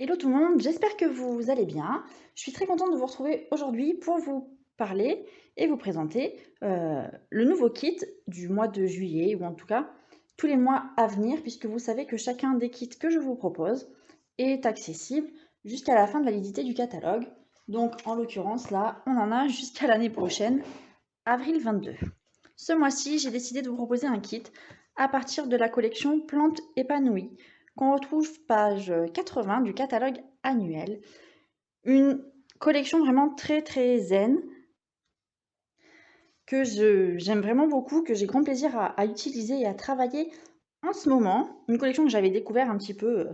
Hello tout le monde, j'espère que vous allez bien. Je suis très contente de vous retrouver aujourd'hui pour vous parler et vous présenter le nouveau kit du mois de juillet, ou en tout cas tous les mois à venir, puisque vous savez que chacun des kits que je vous propose est accessible jusqu'à la fin de la validité du catalogue. Donc en l'occurrence là, on en a jusqu'à l'année prochaine, avril 22. Ce mois-ci, j'ai décidé de vous proposer un kit à partir de la collection Plantes épanouies, qu'on retrouve page 80 du catalogue annuel. Une collection vraiment très zen, que j'aime vraiment beaucoup, que j'ai grand plaisir à utiliser et à travailler en ce moment. Une collection que j'avais découvert un petit peu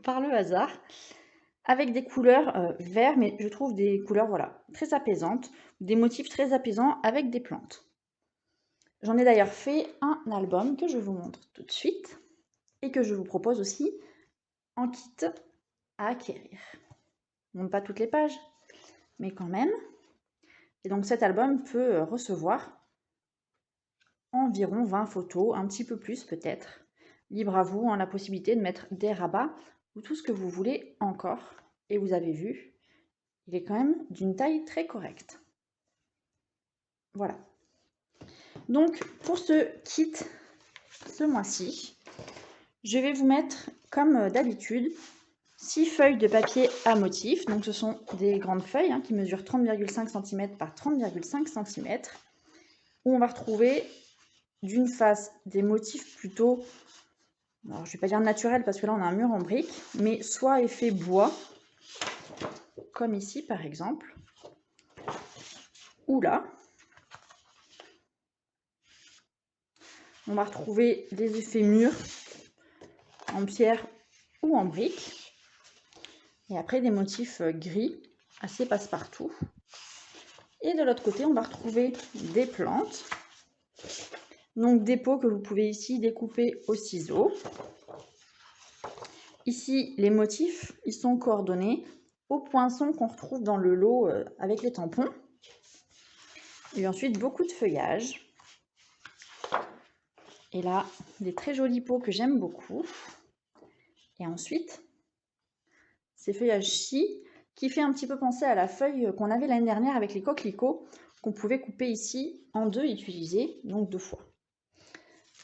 par le hasard, avec des couleurs verts, mais je trouve des couleurs voilà, très apaisantes, des motifs très apaisants avec des plantes. J'en ai d'ailleurs fait un album que je vous montre tout de suite et que je vous propose aussi en kit à acquérir. Je ne montre pas toutes les pages, mais quand même. Et donc cet album peut recevoir environ 20 photos, un petit peu plus peut-être. Libre à vous, la possibilité de mettre des rabats ou tout ce que vous voulez encore. Et vous avez vu, il est quand même d'une taille très correcte. Voilà. Donc pour ce kit, ce mois-ci, je vais vous mettre, comme d'habitude, 6 feuilles de papier à motif. Donc ce sont des grandes feuilles qui mesurent 30,5 cm par 30,5 cm, où on va retrouver d'une face des motifs plutôt, alors je ne vais pas dire naturel parce que là on a un mur en briques, mais soit effet bois, comme ici par exemple, ou là. On va retrouver des effets murs en pierre ou en briques. Et après des motifs gris, assez passe-partout. Et de l'autre côté, on va retrouver des plantes. Donc des pots que vous pouvez ici découper au ciseau. Ici, les motifs, ils sont coordonnés aux poinçons qu'on retrouve dans le lot avec les tampons. Et ensuite, beaucoup de feuillage. Et là, des très jolis pots que j'aime beaucoup. Et ensuite, ces feuillages-ci, qui fait un petit peu penser à la feuille qu'on avait l'année dernière avec les coquelicots, qu'on pouvait couper ici en deux et utiliser, donc 2 fois.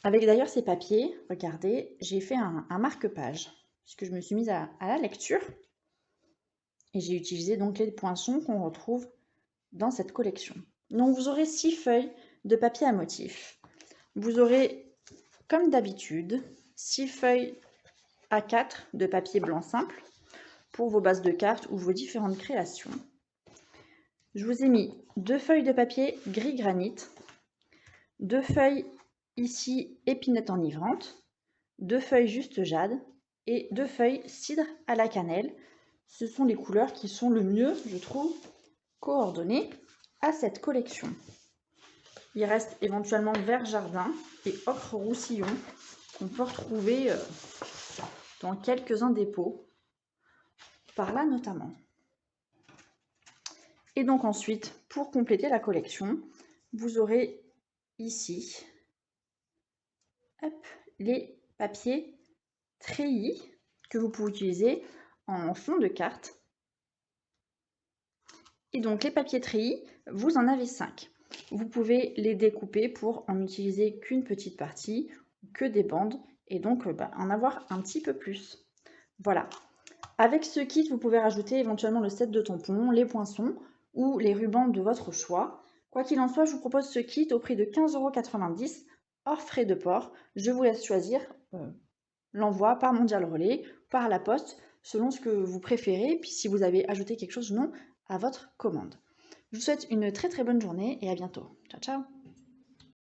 Avec d'ailleurs ces papiers, regardez, j'ai fait un marque-page, puisque je me suis mise à la lecture. Et j'ai utilisé donc les poinçons qu'on retrouve dans cette collection. Donc vous aurez 6 feuilles de papier à motif. Vous aurez, comme d'habitude, 6 feuilles A4 de papier blanc simple pour vos bases de cartes ou vos différentes créations. Je vous ai mis 2 feuilles de papier gris granit, 2 feuilles ici épinette enivrante, 2 feuilles juste jade et 2 feuilles cidre à la cannelle. Ce sont les couleurs qui sont le mieux, je trouve, coordonnées à cette collection. Il reste éventuellement vert jardin et ocre roussillon qu'on peut retrouver dans quelques-uns des pots, par là notamment. Et donc ensuite, pour compléter la collection, vous aurez ici les papiers treillis que vous pouvez utiliser en fond de carte. Et donc les papiers treillis, vous en avez 5. Vous pouvez les découper pour en utiliser qu'une petite partie, que des bandes, et donc en avoir un petit peu plus. Voilà. Avec ce kit, vous pouvez rajouter éventuellement le set de tampons, les poinçons ou les rubans de votre choix. Quoi qu'il en soit, je vous propose ce kit au prix de 15,90 € hors frais de port. Je vous laisse choisir l'envoi par Mondial Relais, par la poste, selon ce que vous préférez, puis si vous avez ajouté quelque chose ou non à votre commande. Je vous souhaite une très bonne journée et à bientôt. Ciao ciao.